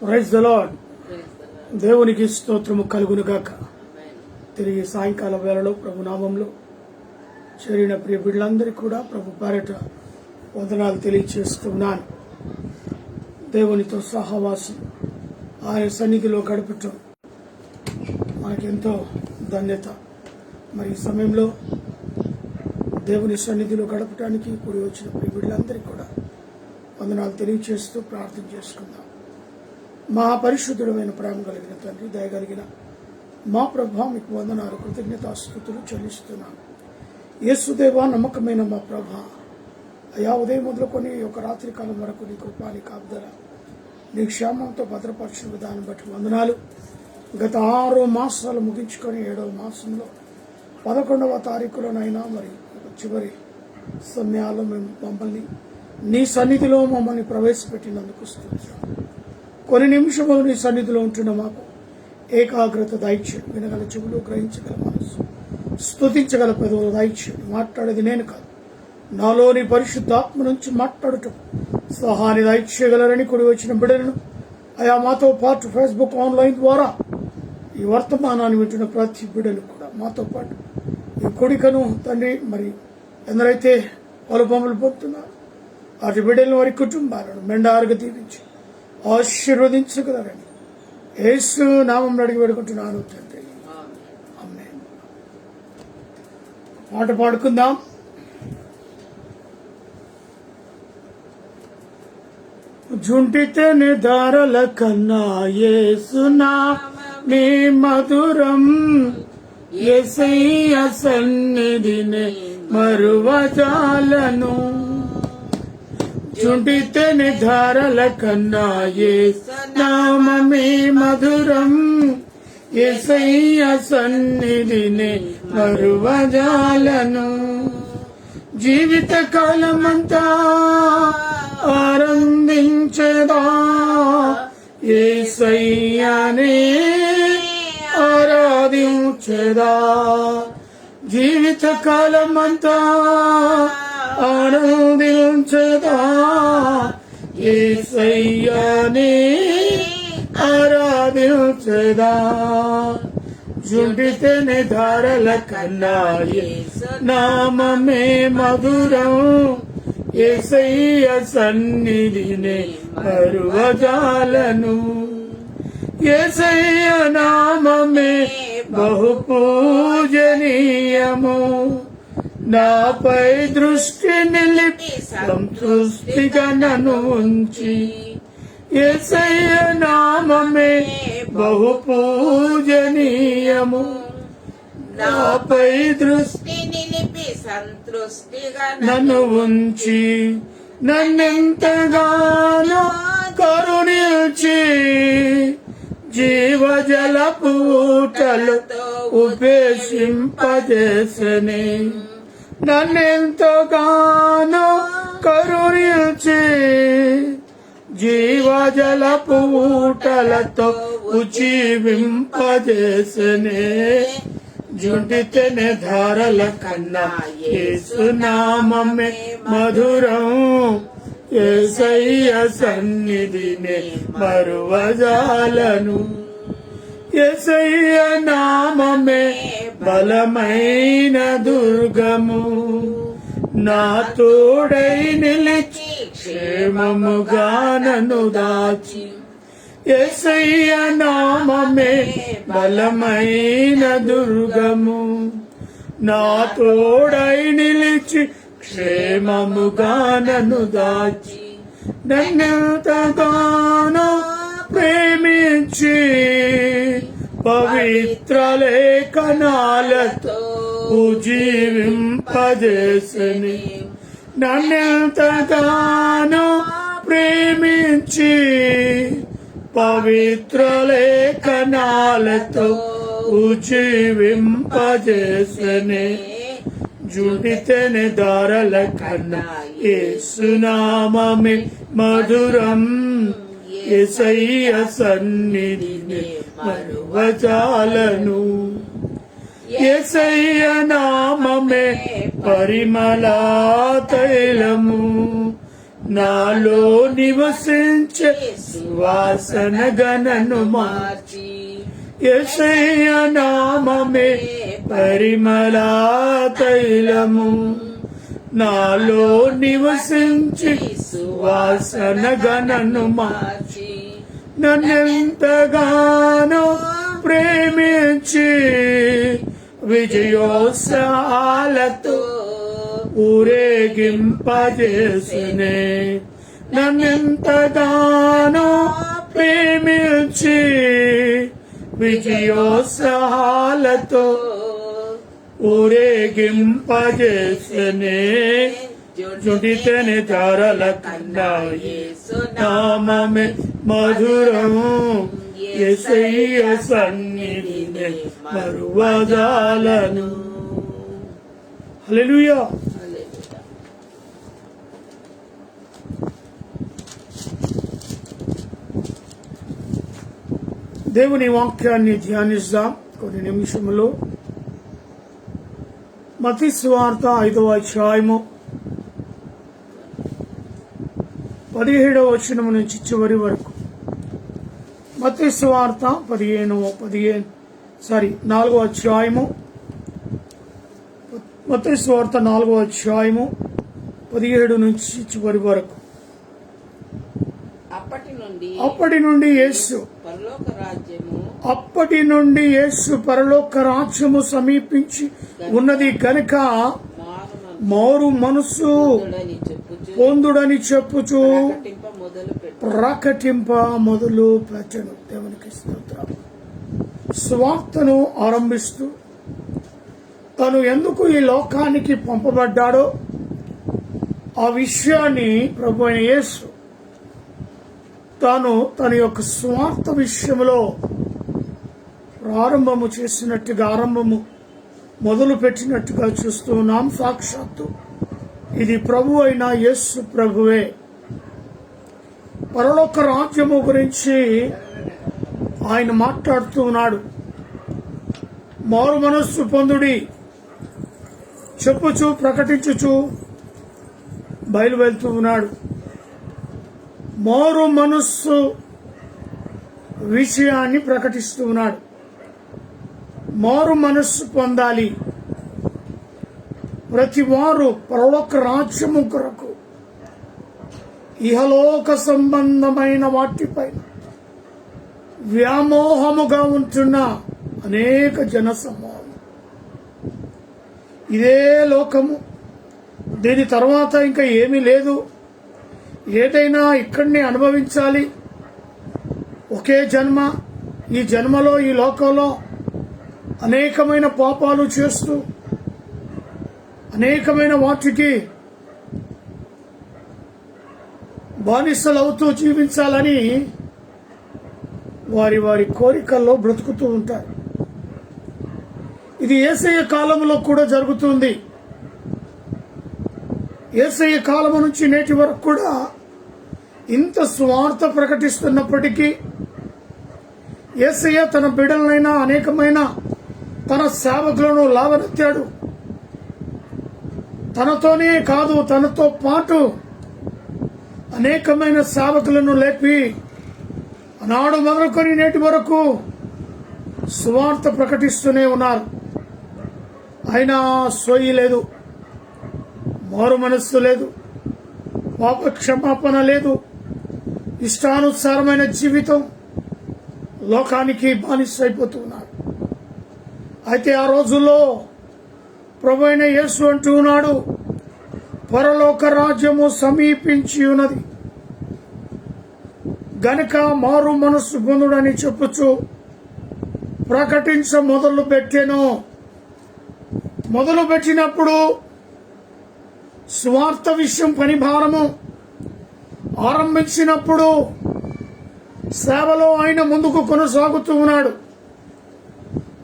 Praise the lord. దేవునికి స్తోత్రము కలుగునుగాక. తిరిగి సాయంకాల వేళలో ప్రభు నామంలో చేరిన ప్రియ బిడ్డలందరికీ కూడా ప్రభు పేరట వందనాలు తెలియచేస్తున్నాను. దేవునితో సహవాసం, ఆయన సన్నిధిలో గడపటం మనకెంతో ధన్యత. మరి ఈ సమయంలో దేవుని సన్నిధిలో గడపటానికి కూడి వచ్చిన ప్రియ బిడ్డలందరికీ కూడా వందనాలు తెలియచేస్తూ ప్రార్థన చేసుకుందాం. మా పరిశుద్ధుడమైన ప్రేమ కలిగిన తండ్రి, దయగలిగిన మా ప్రభా, మీకు వందనాలు, కృతజ్ఞతాస్తుతులు చెల్లిస్తున్నాను. యేసుదేవా, నమ్మకమైన మా ప్రభా, అయా ఉదయం మొదలుకొని ఒక రాత్రి కాలం వరకు నీ కృపాని కాపుదల, నీ క్షేమంతో భద్రపరిచిన విధానం బట్టి వందనాలు. గత 6 మాసాలు ముగించుకొని 7వ మాసంలో 11వ తారీఖులోనైనా మరి చివరి సమయాల్లో మేము మమ్మల్ని నీ సన్నిధిలో మమ్మల్ని ప్రవేశపెట్టినందుకు స్తోత్రం. కొన్ని నిమిషములు నీ సన్నిధిలో ఉంటున్న మాకు ఏకాగ్రత దయచేయండి. వినగల చెవులు, గ్రహించగల మనసు, స్తుతించగల పెదవులు దయచేయండి. మాట్లాడేది నేను కాదు, నాలోని పరిశుద్ధాత్మ నుంచి మాట్లాడటం సహాయాన్ని దయచేయగలరని కూడి వచ్చిన బిడ్డలను అయా మాతో పాటు ఫేస్బుక్ ఆన్లైన్ ద్వారా ఈ వర్తమానాన్ని వింటున్న ప్రతి బిడ్డలు కూడా మాతో పాటు ఈ కొడికను తండ్రి, మరి ఎందరైతే పొలబొమ్మలు పొందుతున్నారు వాటి బిడ్డలను, వారి కుటుంబాలను మెండారుగా దీవించి ఆశీర్వదించగలరని యేసు నామం అడిగి పెడుకుంటున్నాను తండ్రి, ఆమేన్. పాట పాడుకుందాం. జుంటితే దారల కన్నా యేసునా మీ మధురం, యేసయ్య సన్నిధినే మరువజాలను. జుంటితే ధారల కన్నా యేసు నామమే మధురం, యేసయ్య సన్నిధినే మరువజాలను. జీవిత కాలమంతా ఆనందించదా, యేసయ్యనే ఆరాధించదా. జీవిత కాలమంతా ఆనందించదా, యేసయ్యనే ఆరాధించదా. జుంటితే ధారల కన్నా యేసు నామమే మధురం, యేసయ్య సన్నిధినే మరువజాలను. యేసయ్య నామమే బహు పూజనీయము, నాపై దృష్టి నిలిపి సంతృష్టిగా నన్ను ఉంచి. యేసయ్య నామమే బహు పూజనీయము, నాపై దృష్టి నిలిపి సంతృష్టిగా నన్ను ఉంచి. నన్నెంతగానో కరుణించి జీవజల పూటలతో ఉపేక్షింపజేసనే. నన్నెంతగానో కరుణించి జీవజల పూటలతో ఉజీవింపజేసనే. జుంటితే ధారల కన్నా యేసు నామమే మధురం, యేసయ్య సన్నిధినే మరువజాలను. యేసయ్య నామమే బలమైన దుర్గము, నా తోడై నిలిచి క్షేమముగా నన్ను దాచి. యేసయ్య నామమే బలమైన దుర్గము, నా తోడై నిలిచి క్షేమముగా నన్ను దాచి. నన్నెంతగానో ప్రేమించి పవిత్ర లేఖనాలతో ఉజీవింపజేసని. నన్నెంతగానో ప్రేమించి పవిత్ర లేఖనాలతో ఉజీవింపజేసనే. జుంటితే ధారల కన్నా యేసు నామమే మధురం, యేసయ్య సన్నిధినే మరువజాలను. యేసయ్య నామమే పరిమళ తైలము, నాలో నివసించే సువాసన గణను మార్చి యేసయ్య నామమే పరిమళ తైలము. నాలో నివసించి సువాసన గణను మార్చి నన్నెంతగానో ప్రేమించి విజయోత్సాహాలతో ఊరేగింపజేసునే. నన్నెంతగానో ప్రేమించి విజయోత్సాహాలతో ఊరేగింపజేసునే. జుడితేనే తారల కన్నా యేసు నామమే మధురం. యేసయ్య సన్నిధినే మరువజాలను. హల్లెలూయా. దేవుని వాక్యాన్ని ధ్యానిద్దాం కొన్ని నిమిషములు. మత్తయి సువార్త 5వ అధ్యాయము 17వ వచనం నుంచి చివరి వరకు. మత్తయి సువార్త 4వ అధ్యాయము. మత్తయి సువార్త 4వ అధ్యాయము 17 నుంచి చివరి వరకు. అప్పటి నుండి యేసు పరలోక రాజ్యము సమీపించి ఉన్నది కనుక మారు మనసు పొందుడని చెప్పుచు ప్రకటింప మొదలు పెట్టెను. దేవునికి స్తోత్రం. స్వార్థను ఆరంభిస్తూ తను ఎందుకు ఈ లోకానికి పంపబడ్డాడో ఆ విషయాన్ని ప్రభు అయిన యేసు తాను తన యొక్క స్వార్థ విషయంలో ప్రారంభము చేసినట్టుగా మొదలు పెట్టినట్టుగా చూస్తూ ఉన్నాం. సాక్షాత్తు ఇది ప్రభు అయిన యేసు ప్రభువే. పరలోక రాజ్యము గురించి ఆయన మాట్లాడుతూ ఉన్నాడు. మారు మనస్సు పొందుడి చెప్పుచు ప్రకటించుచు బయలువెళ్తూ ఉన్నాడు. మారు మనస్సు విషయాన్ని ప్రకటిస్తూ ఉన్నాడు. మారు మనస్సు పొందాలి. ప్రతి వారు పరలోక రాజ్యము కొరకు ఇహలోక సంబంధమైన వాటిపైన వ్యామోహముగా ఉంటున్న అనేక జన సమూహం. ఇదే లోకము, దీని తర్వాత ఇంకా ఏమీ లేదు, ఏదైనా ఇక్కడనే అనుభవించాలి, ఒకే జన్మ, ఈ జన్మలో ఈ లోకంలో అనేకమైన పాపాలు చేస్తూ అనేకమైన వాటికి బానిసలవుతూ జీవించాలని వారి వారి కోరికల్లో బ్రతుకుతూ ఉంటారు. ఇది యేసయ్య కాలంలో కూడా జరుగుతుంది. యేసయ్య కాలము నుంచి నేటి వరకు కూడా ఇంత స్వార్థ ప్రకటిస్తున్నప్పటికీ యేసయ్య తన బిడ్డలనైనా అనేకమైన తన సేవకులను లావనెత్తాడు. తనతోనే కాదు, తనతో పాటు అనేకమైన సేవకులను లేపి ఆనాడు మొదలుకొని నేటి వరకు సువార్త ప్రకటిస్తూనే ఉన్నారు. అయినా సోయి లేదు, మారు మనస్సు లేదు, పాప క్షమాపణ లేదు, ఇష్టానుసారమైన జీవితం, లోకానికి బానిసైపోతున్నారు. అయితే ఆ రోజుల్లో ప్రభు అయిన యేసు అంటూ ఉన్నాడు, పరలోక రాజ్యము సమీపించి ఉన్నది గనుక మారు మనస్సు పొందుడని చెప్పుచు ప్రకటించ మొదలు పెట్టినప్పుడు స్వార్థ విషయం పని భారము ఆరంభించినప్పుడు సేవలో ఆయన ముందుకు కొనసాగుతూ ఉన్నాడు.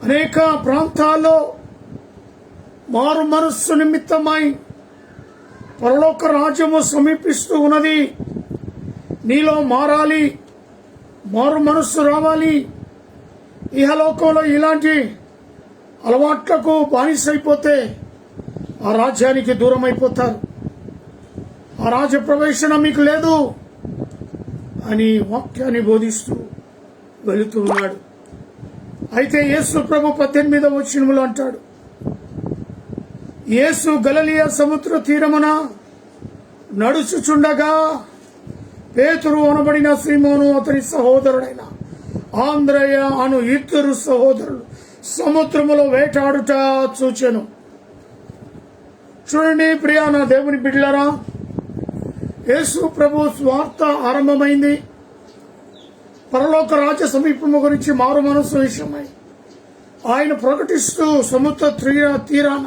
అనేక ప్రాంతాల్లో మారు మనస్సు నిమిత్తమై పరలోక రాజ్యము సమీపిస్తూ ఉన్నది, నీలో మారాలి, మారు మనస్సు రావాలి, ఇహలోకంలో ఇలాంటి అలవాట్లకు బానిసైపోతే ఆ రాజ్యానికి దూరం అయిపోతారు. ఆ రాజ్య ప్రవేశన మీకు లేదు అని వాక్యాన్ని బోధిస్తూ వెళుతున్నాడు. అయితే యేసు ప్రభు 18వ వచనములో అంటాడు, యేసు గలిలయ సముద్ర తీరమున నడుచుచుండగా పేతురు అనబడిన సీమోను అతని సహోదరుడైన ఆంద్రయ అను ఇద్దరు సహోదరులు సముద్రములో వేటాడుట చూచెను. చూడండి ప్రియా నా దేవుని బిడ్డలారా, యేసు ప్రభు స్వార్థ ఆరంభమైంది. పరలోక రాజ్య సమీపము గురించి మారు మనస్సు విషయమై ఆయన ప్రకటిస్తూ సముద్ర తీరాన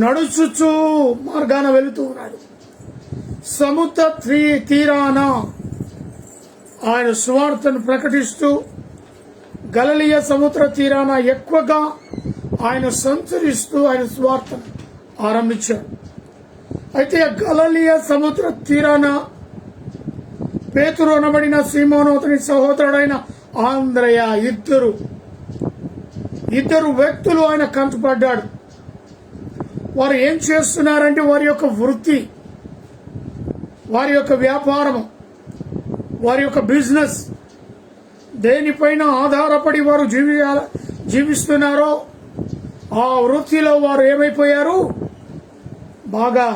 నడుచుచు మార్గాన వెళుతూ ఉన్నాడు. సముద్ర తీరాన ఆయన సువార్తను ప్రకటిస్తూ గలిలయ సముద్ర తీరాన ఎక్కువగా ఆయన సంచరిస్తూ ఆయన సువార్తను ఆరంభించాడు. అయితే గలిలయ సముద్ర తీరాన పేతురు అనబడిన సీమోను అతని సహోదరుడైన ఆంద్రయ ఇద్దరు వ్యక్తులు ఆయన కంటపడ్డాడు. వారు ఏం చేస్తున్నారంటే వారి యొక్క వృత్తి, వారి యొక్క వ్యాపారం, వారి యొక్క బిజినెస్ దేనిపైన ఆధారపడి వారు జీవిస్తున్నారో ఆ వృత్తిలో వారు ఏమైపోయారు, బాగా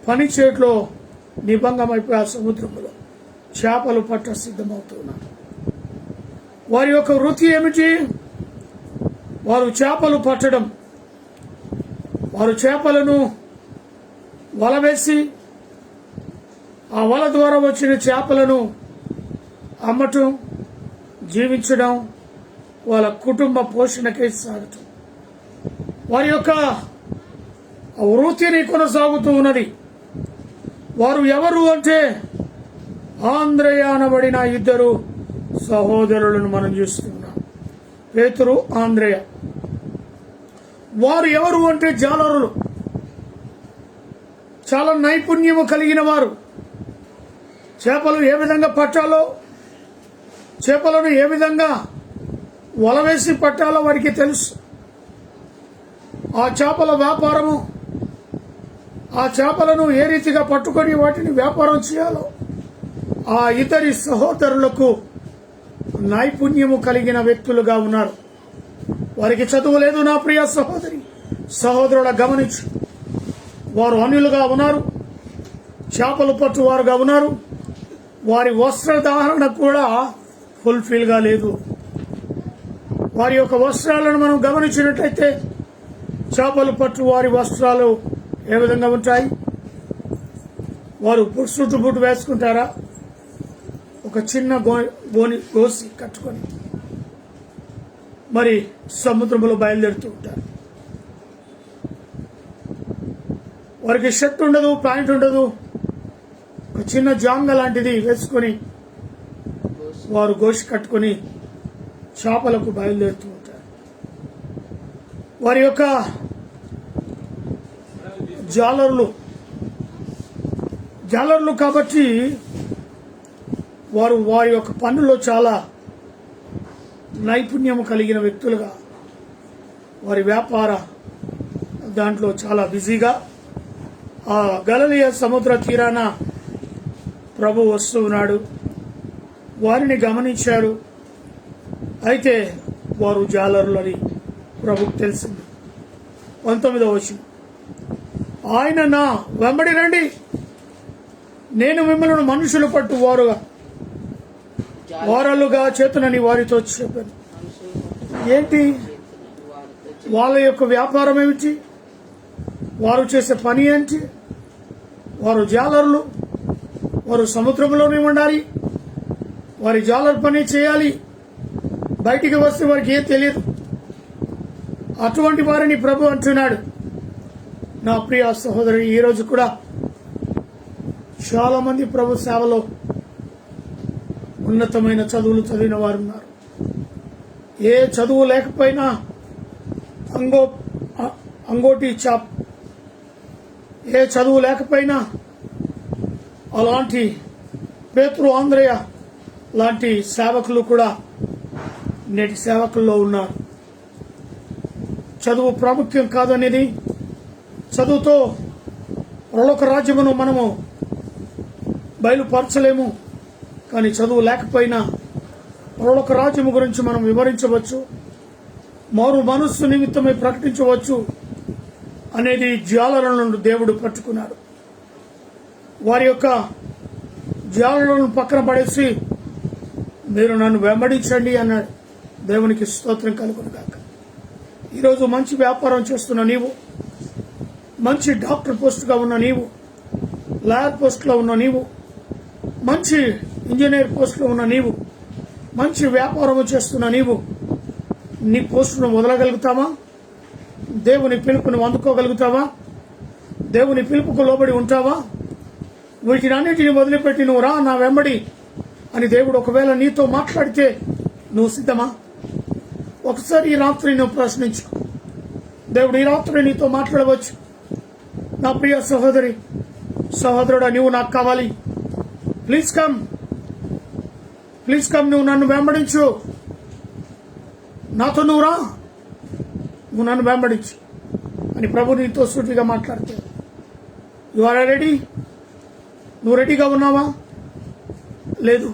పని చేయట్లో నిబంధమైపోయారు. సముద్రంలో చేపలు పట్ట సిద్ధమవుతున్నారు. వారి యొక్క వృత్తి ఏమిటి? వారు చేపలు పట్టడం. వారు చేపలను వల వేసి ఆ వల ద్వారా వచ్చిన చేపలను అమ్మటం, జీవించడం, వాళ్ళ కుటుంబ పోషణకై సాగటం. వారి యొక్క వృత్తిని కొనసాగుతూ ఉన్నది. వారు ఎవరు అంటే ఆంద్రయ అనబడిన ఇద్దరు సహోదరులను మనం చూస్తున్నాం, పేతురు, ఆంద్రయ. వారు ఎవరు అంటే జాలరులు, చాలా నైపుణ్యము కలిగిన వారు. చేపలు ఏ విధంగా పట్టాలో, చేపలను ఏ విధంగా వలవేసి పట్టాలో వారికి తెలుసు. ఆ చేపల వ్యాపారము, ఆ చేపలను ఏ రీతిగా పట్టుకొని వాటిని వ్యాపారం చేయాలో ఆ ఇద్దరి సహోదరులకు నైపుణ్యము కలిగిన వ్యక్తులుగా ఉన్నారు. వారికి చదువు లేదు. నా ప్రియ సహోదరుల గమనించు, వారు అన్యులుగా ఉన్నారు, చేపలు పట్టువారుగా ఉన్నారు. వారి వస్త్రధారణ కూడా ఫుల్ఫిల్ గా లేదు. వారి యొక్క వస్త్రాలను మనం గమనించినట్లయితే చేపలు పట్టు వారి వస్త్రాలు ఏ విధంగా ఉంటాయి? వారు సుట్టు బుట్టు వేసుకుంటారా? ఒక చిన్న గోసి కట్టుకొని మరి సముద్రంలో బయలుదేరుతూ ఉంటారు. వారికి షర్ట్ ఉండదు, ప్యాంట్ ఉండదు, ఒక చిన్న జాంగ లాంటిది వేసుకొని వారు గోసి కట్టుకొని చేపలకు బయలుదేరుతూ ఉంటారు. వారి యొక్క జాలర్లు కాబట్టి వారు వారి యొక్క పనుల్లో చాలా నైపుణ్యము కలిగిన వ్యక్తులుగా వారి వ్యాపార దాంట్లో చాలా బిజీగా ఆ గలిలయ సముద్ర తీరాన ప్రభు వస్తూ ఉన్నాడు. వారిని గమనించారు. అయితే వారు జాలరులని ప్రభుకు తెలిసింది. 19వ వచనం, ఆయన నా వెంబడి రండి, నేను మిమ్మల్ని మనుషులు పట్టు వారలుగా చేతునని వారితో చెప్పాను. ఏంటి వాళ్ళ యొక్క వ్యాపారం ఏమిటి? వారు చేసే పని ఏంటి? వారు జాలరులు. వారు సముద్రంలోనే ఉండాలి. వారి జాలర్ పని చేయాలి. బయటికి వస్తే వారికి ఏం తెలియదు. అటువంటి వారిని ప్రభు అంటున్నాడు. నా ప్రియ సహోదరుని, ఈరోజు కూడా చాలా మంది ప్రభు సేవలో ఉన్నతమైన చదువులు చదివిన వారు ఉన్నారు. ఏ చదువు లేకపోయినా అంగోటి చాప్, ఏ చదువు లేకపోయినా అలాంటి పేతురు, ఆంద్రయ లాంటి సేవకులు కూడా నేటి సేవకుల్లో ఉన్నారు. చదువు ప్రాముఖ్యం కాదనేది, చదువుతో పరలోక రాజ్యమును మనము బయలుపరచలేము, కానీ చదువు లేకపోయినా పరలోక రాజ్యము గురించి మనం వివరించవచ్చు, మారు మనస్సు నిమిత్తమై ప్రకటించవచ్చు అనేది జాలరులను దేవుడు పట్టుకున్నాడు. వారి యొక్క జాలరులను పక్కన పడేసి మీరు నన్ను వెంబడించండి అన్నాడు. దేవునికి స్తోత్రం కలుగును గాక. ఈరోజు మంచి వ్యాపారం చేస్తున్న నీవు, మంచి డాక్టర్ పోస్టుగా ఉన్న నీవు, లాయర్ పోస్టులో ఉన్న నీవు, మంచి ఇంజనీర్ పోస్టులో ఉన్న నీవు, మంచి వ్యాపారం చేస్తున్న నీవు నీ పోస్టును వదలగలుగుతావా? దేవుని పిలుపును అందుకోగలుగుతావా? దేవుని పిలుపుకు లోబడి ఉంటావా? వీటినన్నిటిని వదిలిపెట్టి నువ్వు రా నా వెంబడి అని దేవుడు ఒకవేళ నీతో మాట్లాడితే నువ్వు సిద్ధమా? ఒకసారి ఈ రాత్రి నువ్వు ప్రశ్నించు. దేవుడు ఈ రాత్రి నీతో మాట్లాడవచ్చు. నా ప్రియ సహోదరి, సహోదరుడా, నువ్వు నాకు కావాలి, ప్లీజ్ కమ్, నువ్వు నన్ను వెంబడించు, నాతో నువ్వు రా, నువ్వు నన్ను వెంబడించు అని ప్రభు నీతో సూటిగా మాట్లాడితే యు ఆర్ రెడీ? నువ్వు రెడీగా ఉన్నావా? లేదు,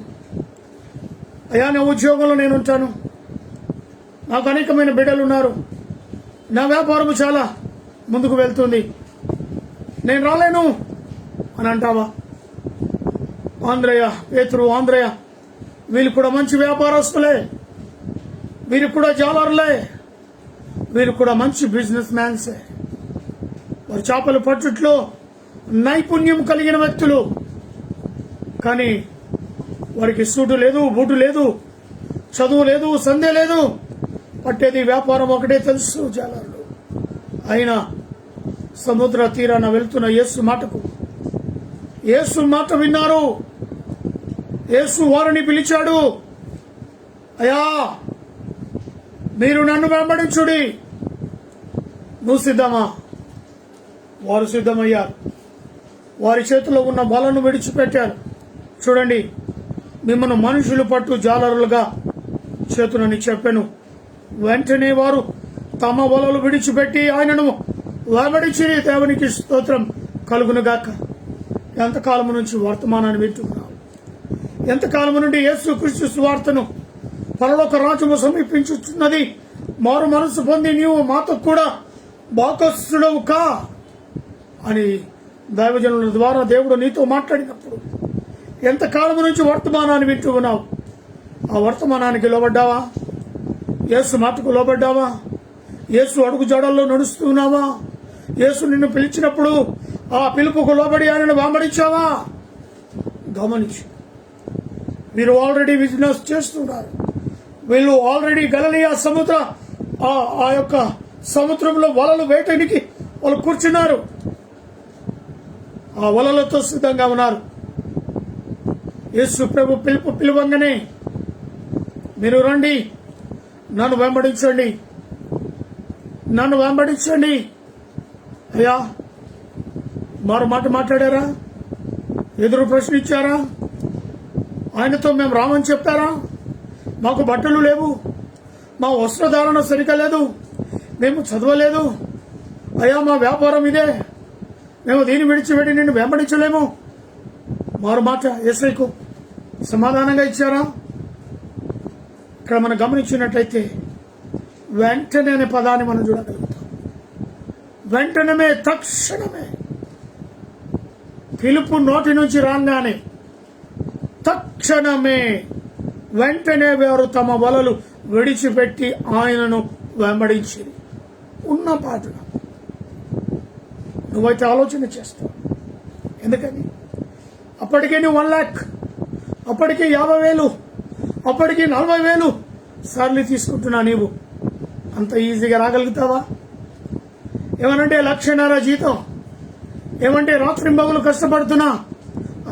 అయ్యా నా ఉద్యోగంలో నేను ఉంటాను, నాకు అనేకమైన బిడ్డలు ఉన్నారు, నా వ్యాపారం చాలా ముందుకు వెళ్తుంది, నేను రాలేను అని అంటావా? ఆంధ్రయ్య, పేతురు, ఆంధ్రయ్య వీళ్ళు కూడా మంచి వ్యాపారస్తులే, వీరు కూడా జాలర్లే, వీరు కూడా మంచి బిజినెస్ మ్యాన్సే. వారు చేపలు పట్టుట్లో నైపుణ్యం కలిగిన వ్యక్తులు, కానీ వారికి సూటు లేదు, బూటు లేదు, చదువు లేదు, సందే లేదు, పట్టేది వ్యాపారం ఒకటే తెలుసు జాలర్లు. అయినా సముద్ర తీరాన వెళ్తున్న యేసు మాట విన్నారు. యేసు వారిని పిలిచాడు, అయ్యా మీరు నన్ను వెంబడించుడి, నువ్వు సిద్ధమా? వారు సిద్ధమయ్యారు. వారి చేతిలో ఉన్న బలను విడిచిపెట్టారు. చూడండి, మిమ్మల్ని మనుషులు పట్టు జాలరులుగా చేతులని చెప్పాను. వెంటనే వారు తమ వలలు విడిచిపెట్టి ఆయనను వెంబడించి దేవునికి స్తోత్రం కలుగునుగాక. ఎంతకాలము నుంచి వర్తమానాన్ని వింటున్నావు? ఎంతకాలము నుండి యేసుక్రీస్తు సువార్తను, పరలోక రాజ్యము సమీపించుచున్నది, మారు మనసు పొంది నీవు మాతో కూడా భాగస్థుడవు కా అని దైవజనుల ద్వారా దేవుడు నీతో మాట్లాడినప్పుడు ఎంతకాలము నుంచి వర్తమానాన్ని వింటూ ఉన్నావు? ఆ వర్తమానానికి లోబడ్డావా? యేసు మాటకు లోబడ్డావా? యేసు అడుగు జాడల్లో నడుస్తున్నావా? యేసు నిన్ను పిలిచినప్పుడు ఆ పిలుపుకు లోబడి ఆయనను వెంబడించావా? గమనించు. మీరు ఆల్రెడీ బిజినెస్ చేస్తున్నారు. వీళ్ళు ఆల్రెడీ గలిలయ సముద్ర ఆ యొక్క సముద్రంలో వలలు వేయటానికి వాళ్ళు కూర్చున్నారు. ఆ వలలతో సిద్ధంగా ఉన్నారు. యేసు ప్రభు పిలువంగానే మీరు రండి, నన్ను వెంబడించండి. అయ్యా మరో మాట మాట్లాడారా? ఎదురు ప్రశ్నించారా? ఆయనతో మేము రామని చెప్పారా? మాకు బట్టలు లేవు, మా వస్త్రధారణ సరిగా లేదు, మేము చదవలేదు, అయ్యా మా వ్యాపారం ఇదే, మేము దీన్ని విడిచిపెట్టి నిన్ను వెంబడించలేము. మరో మాట యేసయ్యకు సమాధానంగా ఇచ్చారా? ఇక్కడ మనం గమనించినట్లయితే వెంటనే అనే పదాన్ని మనం చూడగలుగుతాం. వెంటనే, తక్షణమే, పిలుపు నోటి నుంచి రాగానే తక్షణమే వెంటనే వారు తమ వలలు విడిచిపెట్టి ఆయనను వెంబడించి ఉన్న పాటగా. నువ్వైతే ఆలోచన చేస్తావు. ఎందుకని? అప్పటికే నువ్వు 1 లక్ష, అప్పటికే 50,000, అప్పటికి 40,000 సార్లు తీసుకుంటున్నా. నీవు అంత ఈజీగా రాగలుగుతావా? ఏమనంటే 1.5 లక్ష జీతం, ఏమంటే రాత్రింబగలు కష్టపడుతున్నా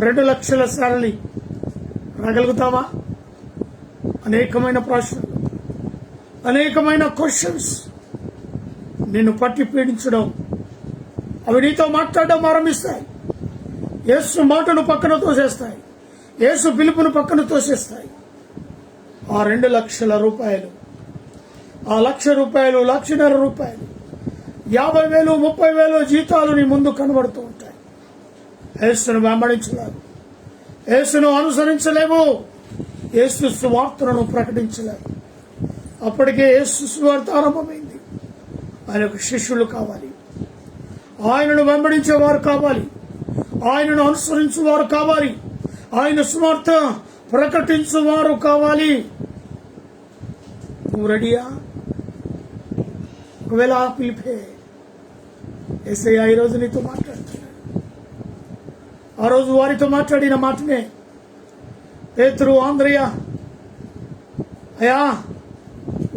2 లక్షల సార్లు రాగలుగుతావా? అనేకమైన ప్రశ్నలు, అనేకమైన క్వశ్చన్స్ నిన్ను పట్టి పీడించడం, అవి నీతో మాట్లాడడం ఆరంభిస్తాయి. యేసు మాటను పక్కన తోసేస్తాయి, యేసు పిలుపును పక్కన తోసేస్తాయి. ఆ 2 లక్షల రూపాయలు, ఆ 1 లక్ష రూపాయలు, 1,50,000 రూపాయలు, 50,000, 30,000 జీతాలు నీ ముందు కనబడుతూ ఉంటాయి. యేసును వెంబడించలేవు, యేసును అనుసరించలేవు, యేసు సువార్తను ప్రకటించలేవు. అప్పటికే యేసు సువార్త ఆరంభమైంది. ఆయనకు శిష్యులు కావాలి, ఆయనను వెంబడించేవారు కావాలి, ఆయనను అనుసరించేవారు కావాలి, ఆయన సువార్త ప్రకటించేవారు కావాలి. నువ్వు రెడీయా? ఒకవేళ ఆ పిలిపే యేసయ్య ఈరోజు నీతో మాట్లాడుతున్నాడు. ఆ రోజు వారితో మాట్లాడిన మాటనే పేతురు, ఆంద్రయ్య అయ్యా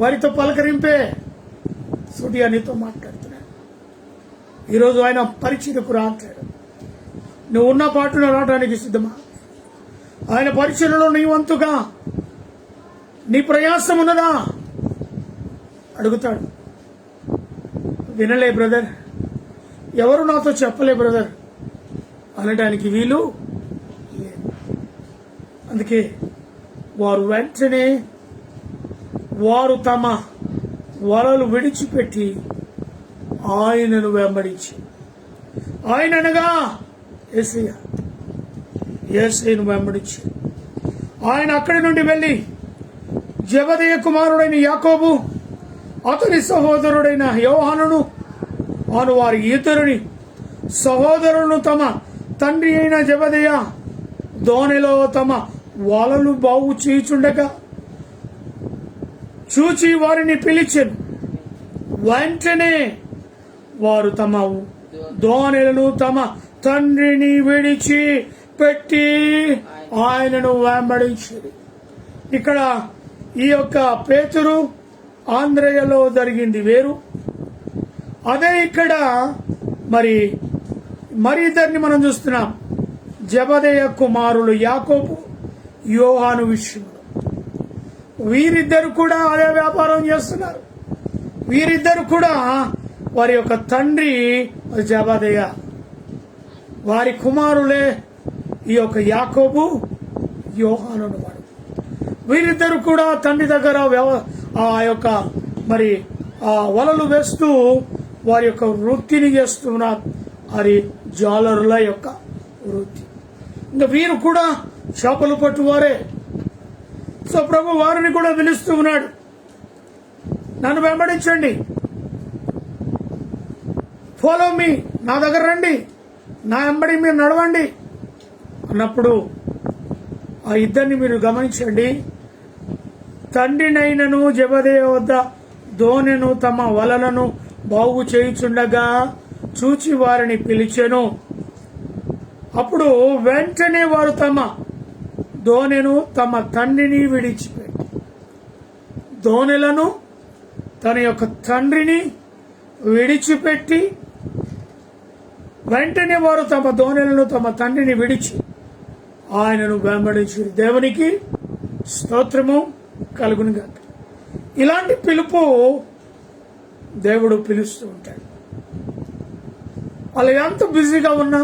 వారితో పలకరింపే సూటిగా నీతో మాట్లాడుతున్నాడు. ఈరోజు ఆయన పరిచర్యకు రా అంటాడు. నువ్వు ఉన్న పాటలో రావడానికి సిద్ధమా? ఆయన పరిచర్యలో నీ వంతుగా నీ ప్రయాసం ఉన్నదా అడుగుతాడు. వినలే బ్రదర్, ఎవరు నాతో చెప్పలే బ్రదర్ అనడానికి వీలు లేదు. అందుకే వారు వెంటనే వారు తమ వలలు విడిచిపెట్టి ఆయనను వెంబడించి, ఆయన అనగా యేసయ్యను వెంబడించి ఆయన అక్కడి నుండి వెళ్లి జెబెదయి కుమారుడైన యాకోబు, అతని సహోదరుడైన యోహానును అను వారి ఇద్దరిని సహోదరులను తమ తండ్రి అయిన జెబెదయి దోణిలో తమ వలలు బాగు చేయుచుండగా చూచి వారిని పిలిచెను. వెంటనే వారు తమ దోణెలను తమ తండ్రిని విడిచి పెట్టి ఆయనను వెంబడించారు. ఇక్కడ ఈ యొక్క పేతురు, ఆంద్రయ్యలో జరిగింది వేరు. అదే ఇక్కడ మరి ఇద్దరిని మనం చూస్తున్నాం. జెబెదయి కుమారులు యాకోబు, యోహాను విషయంలో వీరిద్దరు కూడా అదే వ్యాపారం చేస్తున్నారు. వీరిద్దరు కూడా వారి యొక్క తండ్రి జెబెదయి, వారి కుమారులే ఈ యొక్క యాకోబు, యోహాను వాడు. వీరిద్దరు కూడా తండ్రి దగ్గర ఆ యొక్క మరి ఆ వలలు వేస్తూ వారి యొక్క వృత్తిని చేస్తున్నారు. అది జాలరుల యొక్క వృత్తి. ఇంకా వీరు కూడా చేపలు పట్టువారే. సో ప్రభు వారిని కూడా పిలుస్తూ ఉన్నాడు, నన్ను వెంబడించండి, ఫాలో మీ, నా దగ్గర రండి, నా వెంబడి మీరు నడవండి అన్నప్పుడు ఆ ఇద్దరిని మీరు గమనించండి. తండ్రినైనను జెబెదయి వద్ద దోణెను తమ వలలను బాగు చేయుచుండగా చూచి వారిని పిలిచెను. అప్పుడు వెంటనే వారు తమ దోణెను తమ తండ్రిని విడిచిపెట్టి, దోణెలను తన యొక్క తండ్రిని విడిచిపెట్టి, వెంటనే వారు తమ దోణెలను తమ తండ్రిని విడిచి ఆయనను వెంబడించి దేవునికి స్తోత్రము కలుగునుగాక. ఇలాంటి పిలుపు దేవుడు పిలుస్తూ ఉంటాడు. వాళ్ళు ఎంత బిజీగా ఉన్నా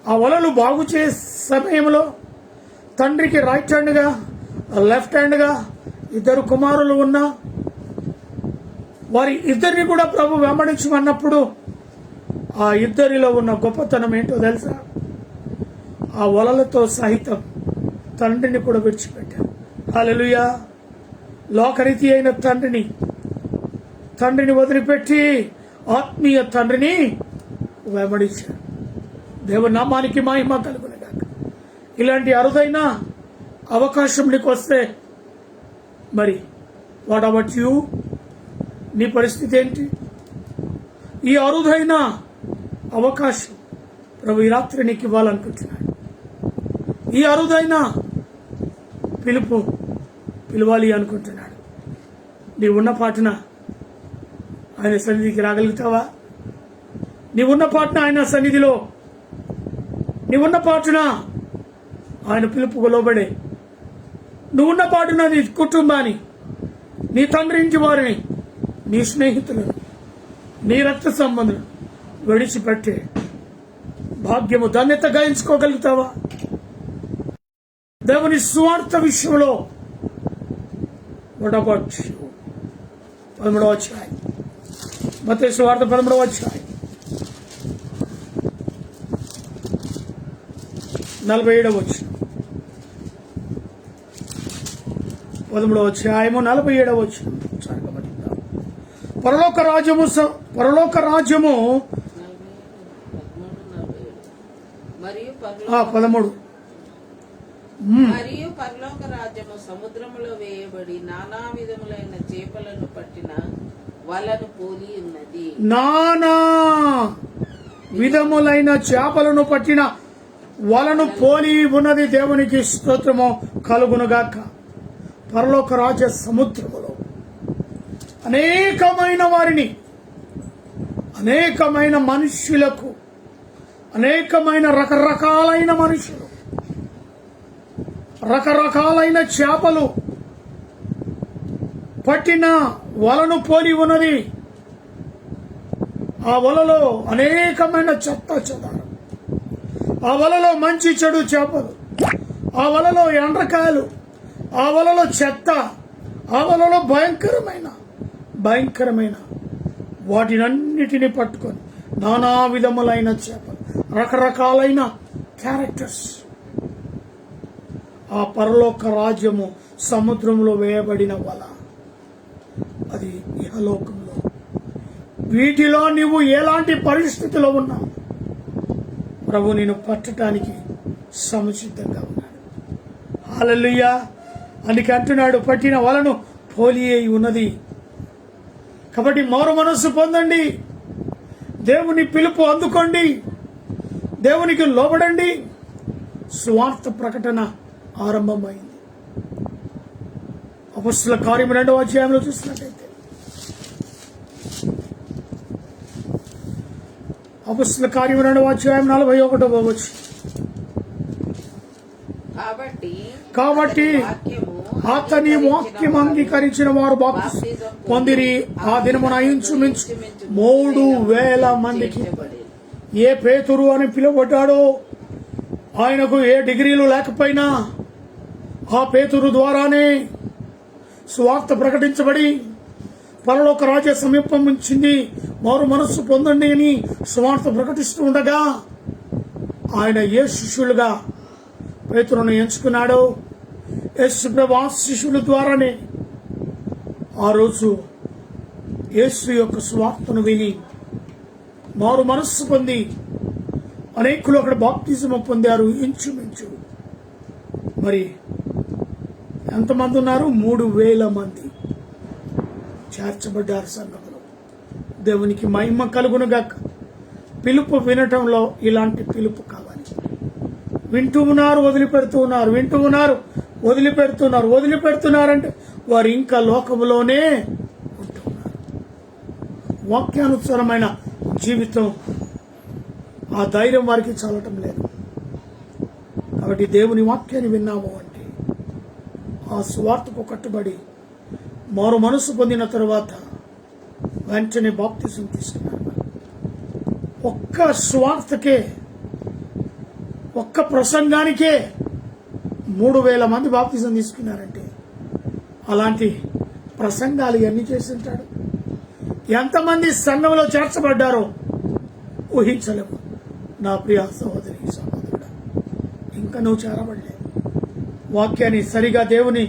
ఆ వలలు బాగు చేసే సమయంలో తండ్రికి రైట్ హ్యాండ్గా లెఫ్ట్ హ్యాండ్గా ఇద్దరు కుమారులు ఉన్నా వారి ఇద్దరిని కూడా ప్రభు వెంబడించమన్నప్పుడు ఆ ఇద్దరిలో ఉన్న గొప్పతనం ఏంటో తెలుసా? ఆ వలలతో సహితం తండ్రిని కూడా విడిచిపెట్టారు. హల్లెలూయా. లోకరీతి అయిన తండ్రిని వదిలిపెట్టి ఆత్మీయ తండ్రిని వెంబడించారు. దేవుని నామానికి మహిమ కలుగునుగాక. ఇలాంటి అరుదైన అవకాశం నీకు వస్తే మరి వాట్ అబౌట్ యూ? నీ పరిస్థితి ఏంటి? ఈ అరుదైన అవకాశం ప్రభు ఈ రాత్రి నీకు ఇవ్వాలనుకుంటున్నాడు. ఈ అరుదైన పిలవాలి అనుకుంటున్నాడు. నీ ఉన్న పాటున ఆయన సన్నిధికి రాగలుగుతావా? నీవున్న పాటున ఆయన సన్నిధిలో, నీవున్న పాటున ఆయన పిలుపుకు లోబడే, నువ్వున్న పాటున నీ కుటుంబాన్ని, నీ తండ్రి ఇంటి వారిని, నీ స్నేహితులను, నీ రక్త సంబంధులను విడిచిపెట్టే భాగ్యము, ధన్యత గాయించుకోగలుగుతావా? దేవుని స్వార్థ విషయంలో వాట్ అబౌట్ 13వ అధ్యాయం, మత్తయి సువార్త 13వ అధ్యాయం 47వ వచనం, 13వ అధ్యాయము 47వ వచనం. పరలోక రాజ్యము 13. మరియు పరలోక రాజ్యము సముద్రములో వేయబడి నానా విధములైన చేపలను పట్టిన వలను పోలి ఉన్నది. నానా విధములైన చేపలను పట్టిన వలను పోలి ఉన్నది. దేవునికి స్తోత్రము కలుగునుగాక. పరలోక రాజ్య సముద్రములో అనేకమైన వారిని, అనేకమైన మనుష్యులకు, అనేకమైన రకరకాలైన మనుషులు, రకరకాలైన చేపలు పట్టిన వలను పోలి ఉన్నది. ఆ వలలో అనేకమైన చెత్త చెదారం, ఆ వలలో మంచి చెడు చేపలు, ఆ వలలో ఎండ్రకాయలు, ఆ వలలో చెత్త, ఆ వలలో భయంకరమైన వాటినన్నిటిని పట్టుకొని నానా విధములైన చేపలు, రకరకాలైన క్యారెక్టర్స్. ఆ పరలోక రాజ్యము సముద్రంలో వేయబడిన వల, అది ఇహలోకంలో. వీటిలో నీవు ఎలాంటి పరిస్థితిలో ఉన్నావు, ప్రభు నేను పట్టడానికి సముచితంగా ఉన్నాడు. హల్లెలూయా. అందుకే అంటున్నాడు, పట్టిన వలను పోలి అయి ఉన్నది. కాబట్టి మారు మనస్సు పొందండి, దేవుని పిలుపు అందుకోండి, దేవునికి లోబడండి. స్వార్థ ప్రకటన ఆరంభమైంది. అపొస్తలుల కార్యము 2వ అధ్యాయంలో చూసినట్లయితే, అపొస్తలుల కార్యము 2వ అధ్యాయం 41వ వచనం. కాబట్టి అతని వాక్యం అంగీకరించిన వారు బాప్తిసం పొందిరి. ఆ దినమున ఇంచుమించు 3,000 మందికి. ఏ పేతురు అని పిలువబడ్డాడో, ఆయనకు ఏ డిగ్రీలు లేకపోయినా ఆ పేతురు ద్వారానే స్వార్థ ప్రకటించబడి పరలోక రాజ్య సమీపం ఉంచింది, మారు మనస్సు పొందండి అని స్వార్థ ప్రకటిస్తూ ఉండగా ఆయన ఏ శిష్యులుగా పేతురును ఎంచుకున్నాడో, యేసు ప్రభు శిష్యుల ద్వారానే ఆ రోజు యేసు యొక్క స్వార్థను విని మారు మనస్సు పొంది అనేకులు అక్కడ బాప్తిజం పొందారు. ఇంచుమించు మరి ఎంతమంది ఉన్నారు? 3,000 మంది చేర్చబడ్డారు సంఘంలో. దేవునికి మహిమ కలుగునుగాక. పిలుపు వినటంలో ఇలాంటి పిలుపు కావాలి. వింటూ ఉన్నారు, వదిలిపెడుతూ ఉన్నారు, వింటూ ఉన్నారు, వదిలిపెడుతున్నారంటే వారు ఇంకా లోకములోనే ఉంటూ ఉన్నారు. వాక్యానుసారమైన జీవితం, ఆ ధైర్యం వారికి చాలటం లేదు. కాబట్టి దేవుని వాక్యాన్ని విన్నాము అంటే ఆ స్వార్థకు కట్టుబడి మారు మనసు పొందిన తరువాత వెంటనే బాప్తిసం తీసుకున్నారు. ఒక్క స్వార్థకే, ఒక్క ప్రసంగానికే 3,000 మంది బాప్తిసం తీసుకున్నారంటే అలాంటి ప్రసంగాలు ఎన్ని చేసి ఉంటాడు? ఎంతమంది సంఘంలో చేర్చబడ్డారో ఊహించలేము. నా ప్రియ సహోదరి సహోదరుడా, ఇంకా నువ్వు చేరబడలేదు. వాక్యాన్ని సరిగా దేవుని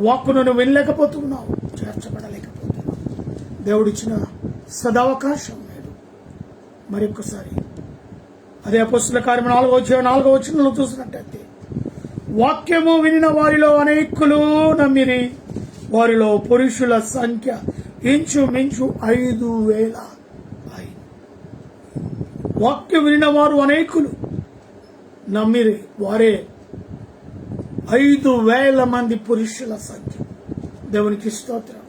వాక్కును నువ్వు వినలేకపోతున్నావు, చేర్చబడలేకపోతున్నావు. దేవుడిచ్చిన సదావకాశం నేడు మరొకసారి అదే అపొస్తలుల కార్యము 4వ వచనంలో చూసినట్టయితే, వాక్యము వినిన వారిలో అనేకులు నమ్మిరి. వారిలో పురుషుల సంఖ్య ఇంచుమించు 5,000. వాక్యం వినిన వారు అనేకులు నమ్మిరి. వారే 5,000 మంది పురుషుల సంఖ్య. దేవునికి స్తోత్రం.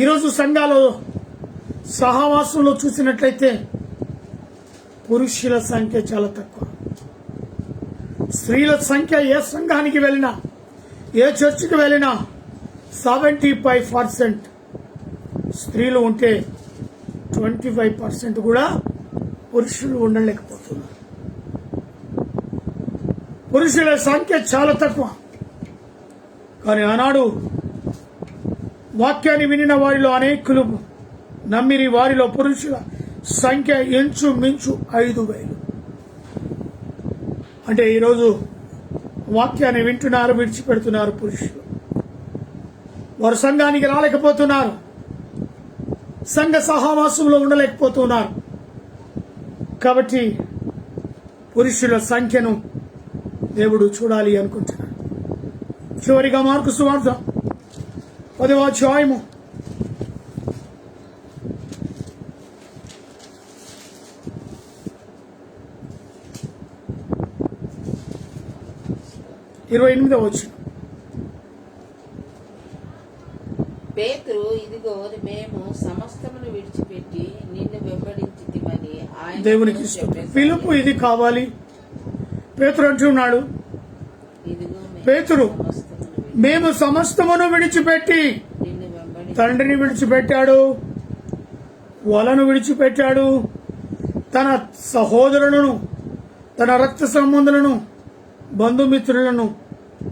ఈరోజు సంఘాలు సహవాసంలో చూసినట్లయితే పురుషుల సంఖ్య చాలా తక్కువ. స్త్రీల సంఖ్య ఏ సంఘానికి వెళ్ళినా, ఏ చర్చికి వెళ్ళినా 75% స్త్రీలు ఉంటే 25% కూడా పురుషులు ఉండలేకపోతున్నారు. పురుషుల సంఖ్య చాలా తక్కువ. కానీ ఆనాడు వాక్యాన్ని వినిన వారిలో అనేకులు నమ్మిరి. వారిలో పురుషుల సంఖ్య ఇంచుమించు 5,000. అంటే ఈరోజు వాక్యాన్ని వింటున్నారు, విడిచిపెడుతున్నారు పురుషులు. వారు సంఘానికి రాలేకపోతున్నారు, సంఘ సహవాసంలో ఉండలేకపోతున్నారు. కాబట్టి పురుషుల సంఖ్యను దేవుడు చూడాలి అనుకుంటున్నాడు. చివరిగా మార్కు సువార్త 10వ అధ్యాయము 28వ వచనం. పేతురు, ఇదిగో మేము సమస్తమును విడిచిపెట్టి నిన్ను వెంబడించితిమని ఆయన దేవునికి స్తోత్రం. పిలుపు ఇది కావాలి. పేతురు అంటున్నాడు, ఇదిగో పేతురు మేము సమస్తమును విడిచిపెట్టి, నిన్ను వెంబడి తండ్రిని విడిచిపెట్టాడు, వలను విడిచిపెట్టాడు, తన సహోదరులను, తన రక్త సంబంధులను, బంధుమిత్రులను,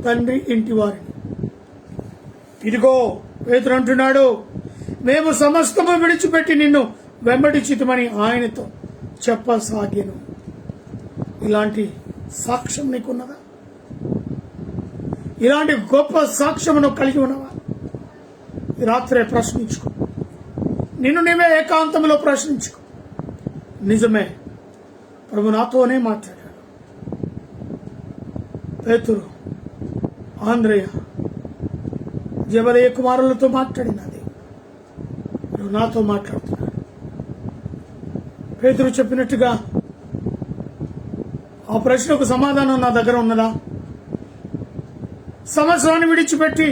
తండ్రి ఇంటి వారిని. ఇదిగో పేతురు అంటున్నాడు, మేము సమస్తము విడిచిపెట్టి నిన్ను వెంబడించితమని ఆయనతో చెప్పసాగాను. ఇలాంటి సాక్ష్యం నీకున్నదా? ఇలాంటి గొప్ప సాక్ష్యమును కలిగి ఉన్నవా? ఈ రాత్రే ప్రశ్నించుకో. నిన్ను నీవే ఏకాంతంలో ప్రశ్నించుకో. నిజమే, ప్రభు నాతోనే మాట్లాడాడు. పేతురు, ఆంద్రేయ, జబదయ్య కుమారులతో మాట్లాడినది నువ్వు నాతో మాట్లాడుతున్నాడు. పేతురు చెప్పినట్టుగా ఆ ప్రశ్నకు సమాధానం నా దగ్గర ఉన్నదా? సంవత్సరాన్ని విడిచిపెట్టి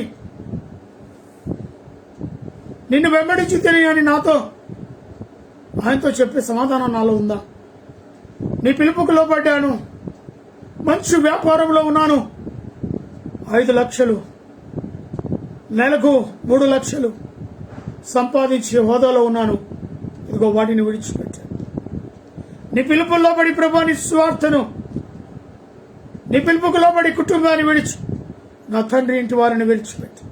నిన్ను వెంబడించి తెలియని నాతో ఆయనతో చెప్పే సమాధానం నాలో ఉందా? నీ పిలుపుకు లోబడ్డాను, మంచి వ్యాపారంలో ఉన్నాను, 5 లక్షలు నెలకు 3 లక్షలు సంపాదించే హోదాలో ఉన్నాను, ఇదిగో వాటిని విడిచిపెట్టాను. నీ పిలుపుల్లో పడి ప్రభా నీ స్వార్థను, నీ పిలుపుకు లోబడి కుటుంబాన్ని విడిచి నా తండ్రి ఇంటి వారిని విడిచిపెట్టి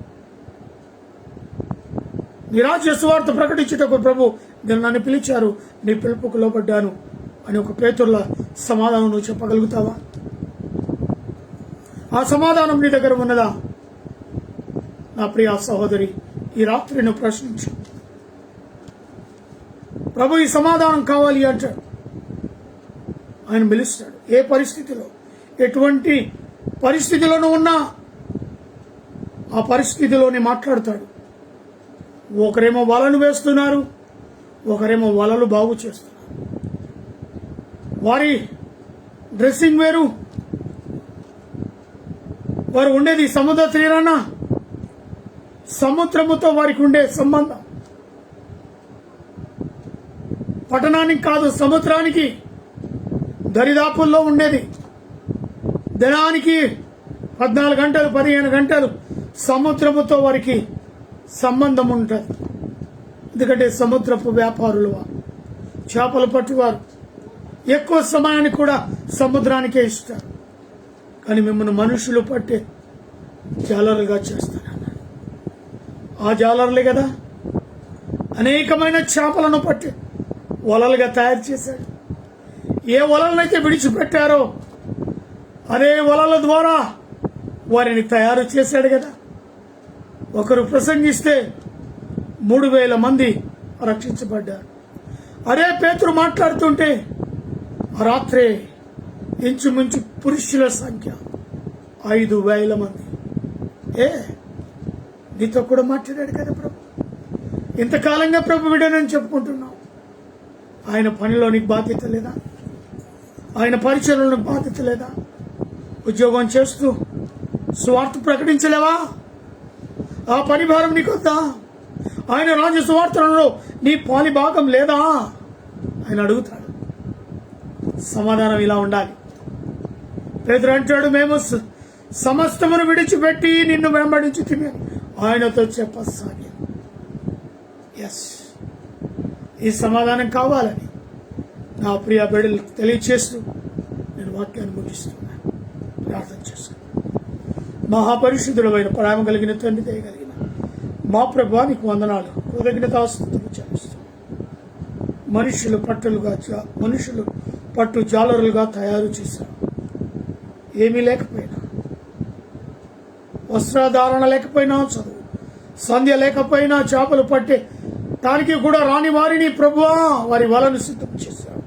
నీ రాజ్య స్వార్థ ప్రకటించుటకు ప్రభు నన్ను పిలిచారు, నీ పిలుపుకు లోబడ్డాను అని ఒక పేతుర్ల సమాధానం నువ్వు చెప్పగలుగుతావా? ఆ సమాధానం నీ దగ్గర ఉన్నదా? నా ప్రియ సహోదరి, ఈ రాత్రి నువ్వు ప్రశ్నించు. ప్రభు ఈ సమాధానం కావాలి అంటాడు. ఆయన పిలుస్తాడు. ఏ పరిస్థితిలో, ఎటువంటి పరిస్థితిలోనూ ఉన్నా ఆ పరిస్థితిలోనే మాట్లాడతాడు. ఒకరేమో వలలు వేస్తున్నారు, ఒకరేమో వలలు బాగు చేస్తున్నారు. వారి డ్రెస్సింగ్ వేరు, వారు ఉండేది సముద్ర తీరాన, సముద్రముతో వారికి ఉండే సంబంధం పట్టణానికి కాదు, సముద్రానికి దరిదాపుల్లో ఉండేది. దినానికి 14 గంటలు 15 గంటలు సముద్రముతో వారికి సంబంధం ఉంటుంది. ఎందుకంటే సముద్రపు వ్యాపారులు వారు, చేపలు పట్టువారు ఎక్కువ సమయాన్ని కూడా సముద్రానికే ఇస్తారు. కానీ మిమ్మల్ని మనుషులు పట్టే జాలరులుగా చేస్తారన్నాడు. ఆ జాలరులే కదా అనేకమైన చేపలను పట్టి వలలుగా తయారు చేశాడు. ఏ వలలనైతే విడిచిపెట్టారో అదే వలల ద్వారా వారిని తయారు చేశాడు కదా. ఒకరు ప్రసంగిస్తే 3000 మంది రక్షించబడ్డారు. అదే పేతురు మాట్లాడుతుంటే రాత్రే ఇంచుమించు పురుషుల సంఖ్య 5000 మంది. నీతో కూడా మాట్లాడాడు కదా ప్రభు. ఇంతకాలంగా ప్రభు విడనని చెప్పుకుంటున్నావు. ఆయన పనిలో నీకు బాధ్యత లేదా? ఆయన పరిచయంలో నీకు బాధ్యత లేదా? ఉద్యోగం చేస్తూ స్వార్థ ప్రకటించలేవా? ఆ పని భారం నీకొద్దా? ఆయన రాజ్య సువార్తలలో నీ పాలి భాగం లేదా? ఆయన అడుగుతాడు. సమాధానం ఇలా ఉండాలి. పేతురు అంటాడు, మేము సమస్తమును విడిచిపెట్టి నిన్ను వెంబడించి తిని ఆయనతో చెప్పసాగాను. ఎస్, ఈ సమాధానం కావాలని నా ప్రియ బిడ్డలకు తెలియచేస్తూ నేను వాక్యాన్ని ముగిస్తున్నాను. ప్రార్థన చేసుకున్నాను. మహాపరిశుద్ధుడైన ప్రేమ కలిగిన తండ్రి, దయగలిగిన మా ప్రభువా, నీకు వందనాలు, కృతజ్ఞతాస్తుతులు చెల్లిస్తున్నాను. మనుషులు పట్టు జాలరులుగా తయారు చేశారు. ఏమీ లేకపోయినా, వస్త్రధారణ లేకపోయినా, చదువు సంధ్య లేకపోయినా, చేపలు పట్టే దానికి కూడా రాని వారిని ప్రభువా వారి వలను సిద్ధం చేశాడు.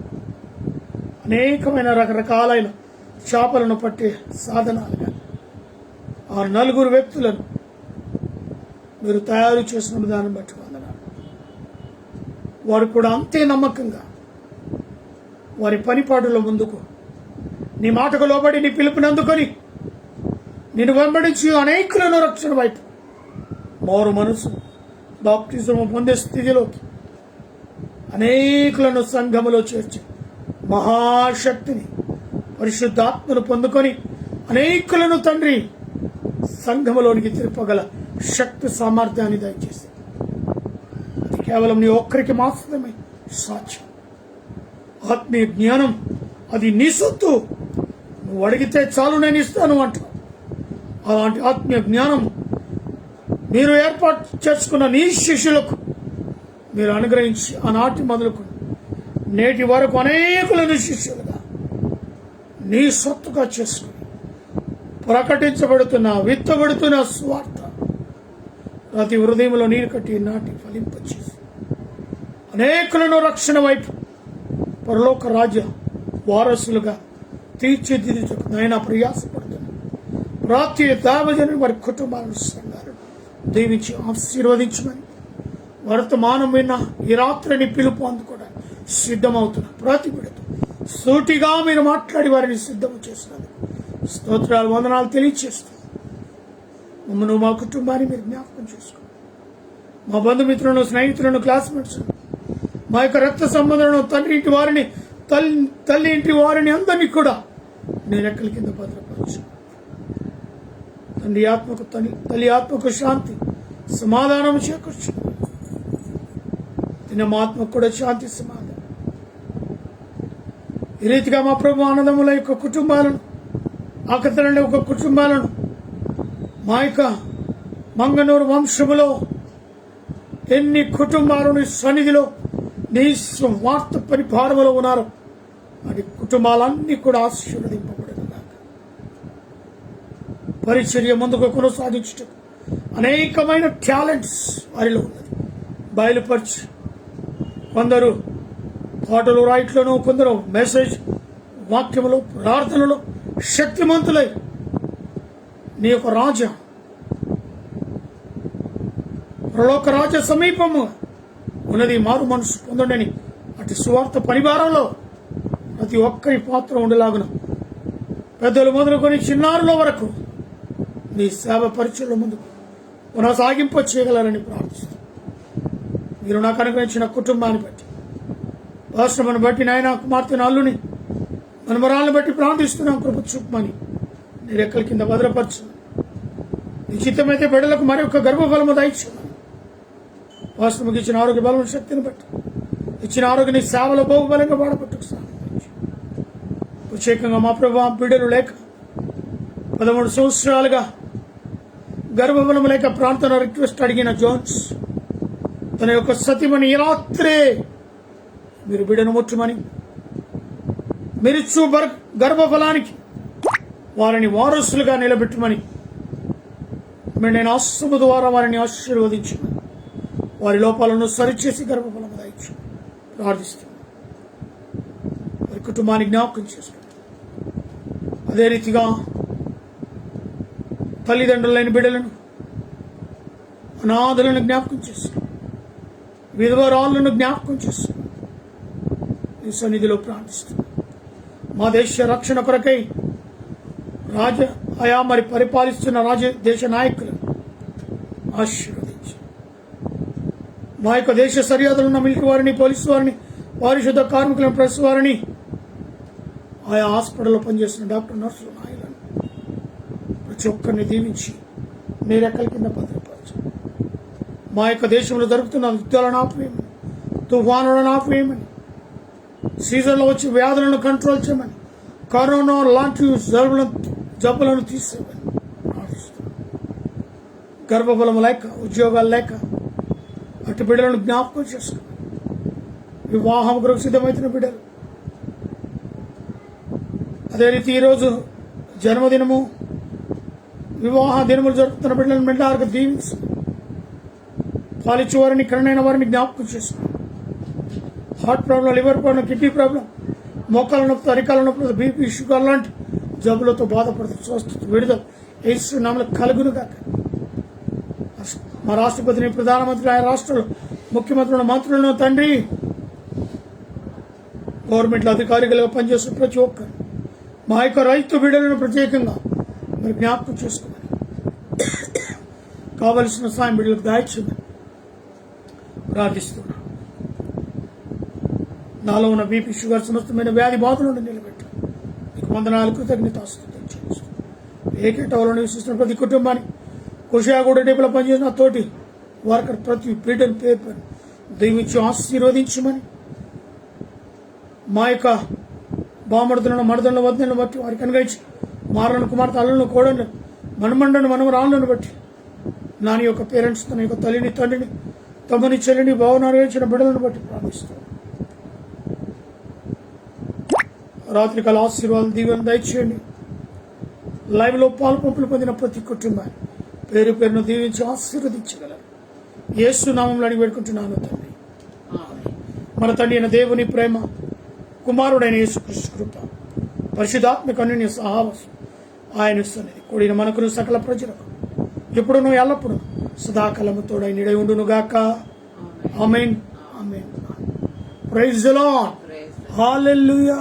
అనేకమైన రకరకాలైన చేపలను పట్టే సాధనాలుగా ఆ 4 వ్యక్తులను మీరు తయారు చేసిన దాన్ని బట్టి వందనాలు. వారు కూడా అంతే నమ్మకంగా వారి పనిపాటులో ముందుకు నీ మాటకు లోబడి నీ పిలుపునందుకొని నిన్ను వెంబడించి అనేకులను రక్షణ వైపు మారు మనసు బాప్టిజము పొందే స్థితిలోకి అనేకులను సంఘములో చేర్చి మహాశక్తిని పరిశుద్ధాత్మను పొందుకొని అనేకులను తండ్రి సంఘములోనికి తిరపగల శక్తి సామర్థ్యాన్ని దయచేసి అది కేవలం నీ ఒక్కరికి మాత్రమే సాధ్యం. ఆత్మీయ జ్ఞానం అది నీ సొత్తు, నువ్వు అడిగితే చాలు నేను ఇస్తాను అంటావు. అలాంటి ఆత్మీయ జ్ఞానం మీరు ఏర్పాటు చేసుకున్న నీ శిష్యులకు మీరు అనుగ్రహించి ఆనాటి మొదలుకొని నేటి వరకు అనేకులను శిష్యులుగా నీ సొత్తుగా చేసుకుని ప్రకటించబడుతున్న విత్తబడుతున్న స్వార్థ ప్రతి హృదయంలో నీరు కట్టి నాటి ఫలింపచేసి అనేకులను రక్షణ వైపు పరలోక రాజ్య వారసులుగా తీర్చిదిద్దుటకు నాయన ప్రయాసపడుతున్న ప్రతి దేవజనుని వారి కుటుంబాలను సంఘాలను దీవించి ఆశీర్వదించమని వర్తమానం విన్న ఈ రాత్రిని పిలుపు అందుకోవడానికి సిద్ధమవుతున్న ప్రతి బిడ్డతో సూటిగా మీరు మాట్లాడి వారిని సిద్ధం చేస్తున్నారు. స్తోత్రాలు వందనాలు తెలియజేస్తూ మమ్మల్ని మా కుటుంబాన్ని మీరు జ్ఞాపకం చేసుకోండి. మా బంధుమిత్రులను, స్నేహితులను, క్లాస్మేట్స్, మా యొక్క రక్త సంబంధులను, తండ్రి ఇంటి వారిని, తల్లి ఇంటి వారిని అందరినీ కూడా నేను రెక్కల కింద భద్రపరచు. తండ్రి ఆత్మకు తల్లి ఆత్మకు శాంతి సమాధానం చేకూర్చు. మా ఆత్మకు కూడా శాంతి సమాధానం. ఈ రీతిగా మా ప్రభు ఆనందముల యొక్క కుటుంబాలను, ఆకతల యొక్క కుటుంబాలను, మా యొక్క మంగనూరు వంశములో ఎన్ని కుటుంబాలను సన్నిధిలో నీ స్వార్థ పరిపాలనలో ఉన్నారు అది కుటుంబాలన్నీ కూడా ఆశీర్వదింపబడును. పరిచర్య ముందుకు కొనసాగించుటకు అనేకమైన టాలెంట్స్ వారిలో ఉన్నది బయలుపరిచి, కొందరు పాటలు రాయట్లను, కొందరు మెసేజ్ వాక్యములు, ప్రార్థనలు శక్తిమంతులై నీ యొక్క రాజ్య పరలోక రాజ్య సమీపము ఉన్నది మారు మనసు పొందండి. అటు స్వార్థ పరివారంలో ప్రతి ఒక్కరి పాత్ర ఉండేలాగున పెద్దలు మొదలుకొని చిన్నారుల వరకు నీ సేవ పరిచయంలో ముందుకు కొనసాగింప చేయగలరని ప్రార్థిస్తాను. మీరు నాకు అనుగ్రహించిన కుటుంబాన్ని బట్టి, వాస్తవను బట్టి, నాయన కుమార్తెను, అల్లుని, మనమరాలను బట్టి ప్రార్థిస్తున్నాం. కృప చూపమని నీ రెక్కల కింద భద్రపరచు. నిశ్చితమైతే బిడ్డలకు మరి ఒక గర్భఫలము దయచున్నాను. వాస్తవకి ఇచ్చిన ఆరోగ్య బలం శక్తిని బట్టి ఇచ్చిన ఆరోగ్య నీ సేవలో బహుబలంగా వాడబట్టుకు సాధించు. ప్రత్యేకంగా మా ప్రభు బిడ్డలు లేక 13 సంవత్సరాలుగా గర్భఫలము లేక ప్రాంతంలో రిక్వెస్ట్ అడిగిన జోన్స్ తన యొక్క సతీమణి ఈ రాత్రే మీరు బిడ్డను ముట్టమని, మీరిచ్చు గర్భఫలానికి వారిని వారసులుగా నిలబెట్టమని నేను ఆశ్రమ ద్వారా వారిని ఆశీర్వదించమని, వారి లోపాలను సరిచేసి గర్భఫలము దయచు ప్రార్థిస్తున్నాను. వారి కుటుంబాన్ని జ్ఞాపకం చేసుకోండి. అదే రీతిగా తల్లిదండ్రులైన బిడ్డలను, అనాథులను జ్ఞాపకం చేసుకోండి. విధవరాళ్లను జ్ఞాపకం చేసుకోండి. ఈ సన్నిధిలో ప్రార్థిస్తున్నాను. మా దేశ రక్షణ కొరకై మరి పరిపాలిస్తున్న దేశ నాయకులను ఆశీర్వదించి, మా యొక్క దేశ సరిహద్దులు ఉన్న మిలిటరీ వారిని, పోలీసు వారిని, పారిశుద్ధ కార్మికులను, ప్రెస్ వారిని, ఆయా హాస్పిటల్లో పనిచేస్తున్న డాక్టర్, నర్సులు, నాయకులను ప్రతి ఒక్కరిని దీవించి నీ రెక్కల కింద భద్రపరచు. మా యొక్క దేశంలో జరుగుతున్న యుద్ధాలను ఆపేయమని, తుఫానులను ఆపేయమని, సీజన్లో వచ్చి వ్యాధులను కంట్రోల్ చేయమని, కరోనా లాంటి జబ్బులను తీసేయమని ప్రార్థిస్తున్నాను. గర్భఫలం లేక, ఉద్యోగాలు లేక అటు బిడ్డలను జ్ఞాపకం చేసుకోండి. వివాహం కొరకు సిద్ధమవుతున్న బిడ్డలు, అదే రీతి ఈరోజు జన్మదినము, వివాహ దినములు జరుపుతున్న బిడ్డలను మెండారుగా దీవించు. పాలిచ్చు వారిని, కరుణైన వారిని జ్ఞాపకం చేసుకోండి. Heart problem, liver problem, kidney problem, మోకాల నొప్పి, అరికాల నొప్పి, బీపీ, షుగర్ లాంటి జబ్బులతో బాధపడుతుంది. స్వస్థత, విడుదల యేసు నామములో కలుగునుగాక. మా రాష్ట్రపతిని, ప్రధానమంత్రి, ఆయన రాష్ట్రంలో ముఖ్యమంత్రులను, మంత్రులను, తండ్రి, గవర్నమెంట్లో అధికారిగా పనిచేస్తున్న ప్రతి ఒక్కరు, మా యొక్క రైతు బిడ్డలను ప్రత్యేకంగా మీరు జ్ఞాపకం చేసుకోమని, కావలసిన సాయం బిడ్డలకు దాయిచ్చమని ప్రార్థిస్తున్నాను. నాలో ఉన్న బీపీ, షుగర్, సమస్తమైన వ్యాధి బాధలను నిలబెట్టాను. మీకు వందనాలు, కృతజ్ఞతాస్తుతులు చెల్లిస్తున్నాను. ఏకేటవలో నివసిస్తున్న ప్రతి కుటుంబాన్ని, కుషాగూడ డేపులో పనిచేసిన తోటి వర్కర్ ప్రతి బిడ్డను పేరు దీవించి ఆశీర్వదించమని, మా యొక్క బామడుతులను, మడదలను, వద్దలను బట్టి వారికి అనుగ్రహించి, మారలను, కుమార్తె, అల్లులను, కోడలను, మనమండను, మనమరాళ్ళను బట్టి నాని యొక్క పేరెంట్స్, తన యొక్క తల్లిని, తండ్రిని, తమ్ముని, చెల్లిని, భావనాలు వేసిన బిడ్డలను బట్టి ప్రార్థిస్తాను. రాత్రికాల ఆశీర్వాదం, దీవెన దయచేయండి. లైవ్ లో పాలు పంపులు పొందిన ప్రతి కుటుంబాన్ని పేరు పేరును దీవించి ఆశీర్వదించగలరు. యేసు నామములో అడిగి పెట్టుకుంటున్నాను తండ్రి. మన తండ్రి అయిన దేవుని ప్రేమ, కుమారుడైన యేసుక్రీస్తు కృప, పరిశుద్ధాత్మక అన్యోన్య సహవాసం, ఆయన సన్నిధి కూడిన మనకును సకల ప్రజలకు ఎప్పుడునూ ఎల్లప్పుడూ సదాకాలము తోడై నిడై ఉండునుగాక. Amen. Amen. Praise the lord. Hallelujah.